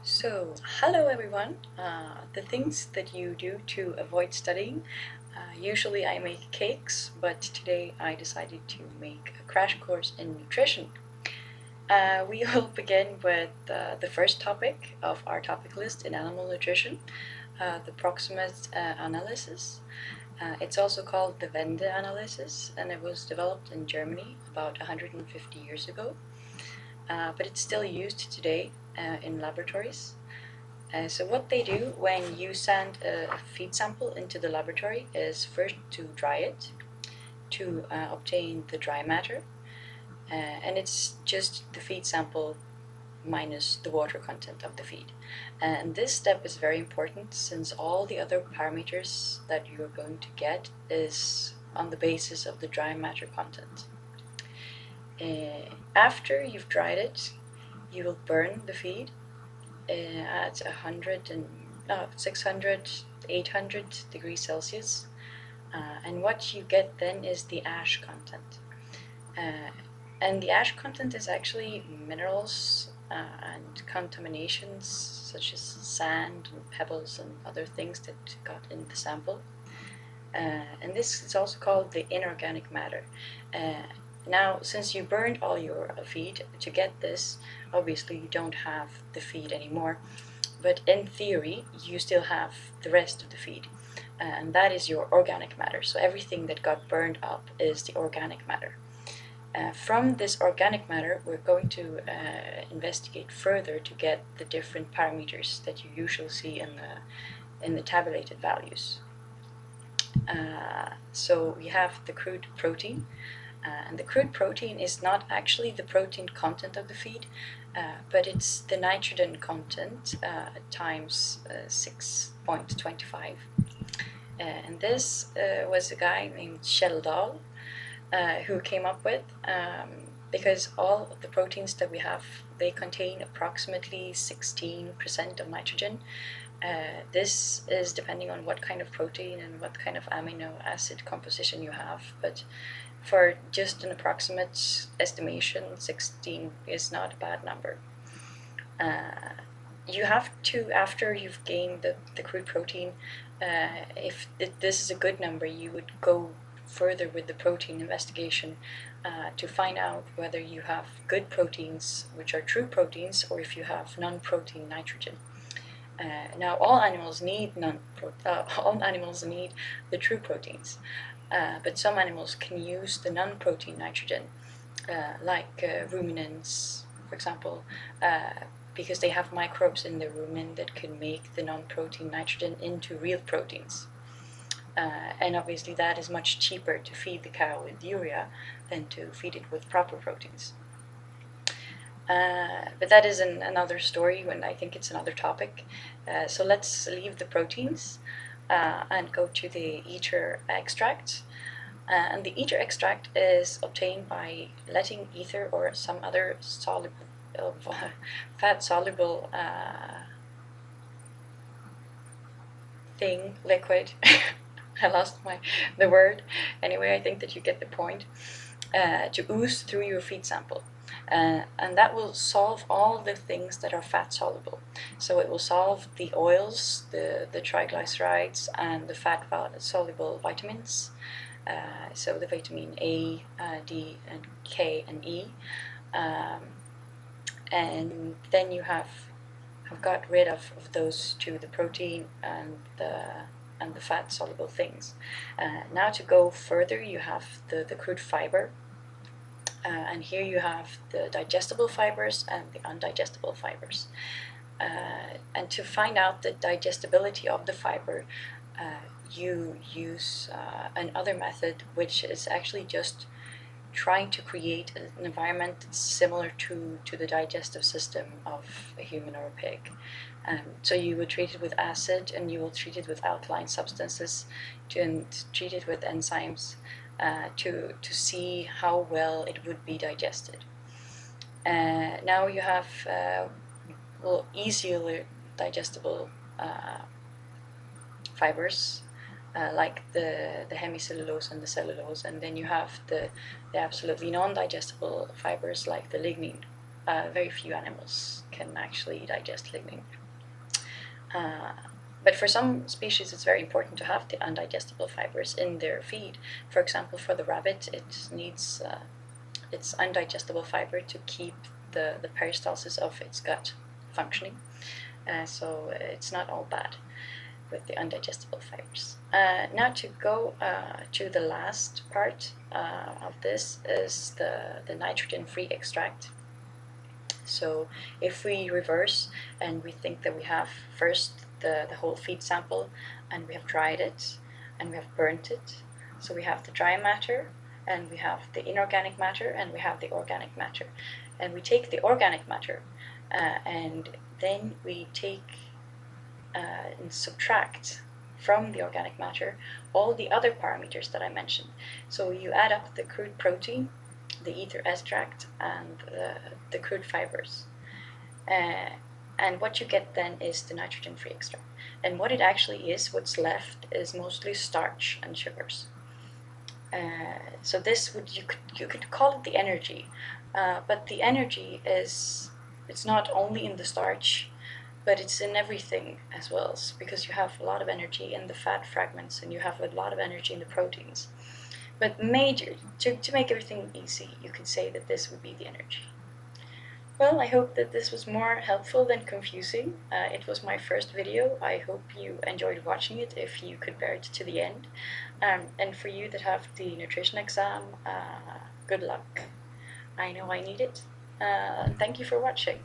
So, hello everyone. The things that you do to avoid studying. Usually I make cakes, but today I decided to make a crash course in nutrition. We will begin with the first topic of our topic list in animal nutrition, the proximate analysis. It's also called the Wende analysis, and it was developed in Germany about 150 years ago, but it's still used today in laboratories. So what they do when you send a feed sample into the laboratory is first to dry it, to obtain the dry matter, and it's just the feed sample minus the water content of the feed. And this step is very important since all the other parameters that you are going to get is on the basis of the dry matter content. After you've dried it, you will burn the feed at 600, 800 degrees Celsius. And what you get then is the ash content. And the ash content is actually minerals and contaminations such as sand and pebbles and other things that got in the sample. And this is also called the inorganic matter. Now, since you burned all your feed to get this, obviously you don't have the feed anymore, but in theory you still have the rest of the feed, and that is your organic matter. So everything that got burned up is the organic matter. From this organic matter, we're going to investigate further to get the different parameters that you usually see in the tabulated values. So we have the crude protein, and the crude protein is not actually the protein content of the feed, but it's the nitrogen content times 6.25. And this was a guy named shouldn who came up with, because all of the proteins that we have, they contain approximately 16% of nitrogen. This is depending on what kind of protein and what kind of amino acid composition you have, but for just an approximate estimation, 16 is not a bad number. You have to, after you've gained the crude protein, if this is a good number, you would go further with the protein investigation to find out whether you have good proteins, which are true proteins, or if you have non-protein nitrogen. Now, all animals need the true proteins, but some animals can use the non-protein nitrogen, like ruminants, for example, because they have microbes in the rumen that can make the non-protein nitrogen into real proteins. And obviously that is much cheaper to feed the cow with urea than to feed it with proper proteins. But that is another story, and I think it's another topic. So let's leave the proteins and go to the ether extract. And the ether extract is obtained by letting ether or some other fat-soluble liquid. I lost the word. Anyway, I think that you get the point. To ooze through your feed sample. And that will solve all the things that are fat soluble. So it will solve the oils, the triglycerides, and the fat soluble vitamins. So the vitamin A, D, and K, and E. And then you have got rid of those two, the protein and the fat soluble things. Now to go further, you have the crude fiber. And here you have the digestible fibers and the undigestible fibers. And to find out the digestibility of the fiber, you use another method, which is actually just trying to create an environment that's similar to the digestive system of a human or a pig. So you would treat it with acid, and you will treat it with alkaline substances, and treat it with enzymes, to see how well it would be digested. Now you have easier digestible fibers, like the hemicellulose and the cellulose, and then you have the absolutely non-digestible fibers like the lignin. very few animals can actually digest lignin. But for some species, it's very important to have the undigestible fibers in their feed. For example, for the rabbit, it needs its undigestible fiber to keep the peristalsis of its gut functioning. So it's not all bad with the undigestible fibers. Now to go to the last part of this is the nitrogen-free extract. So if we reverse and we think that we have first the whole feed sample, and we have dried it and we have burnt it, so we have the dry matter and we have the inorganic matter and we have the organic matter, and we take the organic matter and then we take and subtract from the organic matter all the other parameters that I mentioned. So you add up the crude protein, the ether extract, and the crude fibers. And what you get then is the nitrogen-free extract. And what it actually is, what's left, is mostly starch and sugars. So this you could call it the energy, but the energy it's not only in the starch, but it's in everything as well, because you have a lot of energy in the fat fragments and you have a lot of energy in the proteins. But to make everything easy, you could say that this would be the energy. Well, I hope that this was more helpful than confusing. It was my first video. I hope you enjoyed watching it, if you could bear it to the end. And for you that have the nutrition exam, good luck. I know I need it. Thank you for watching.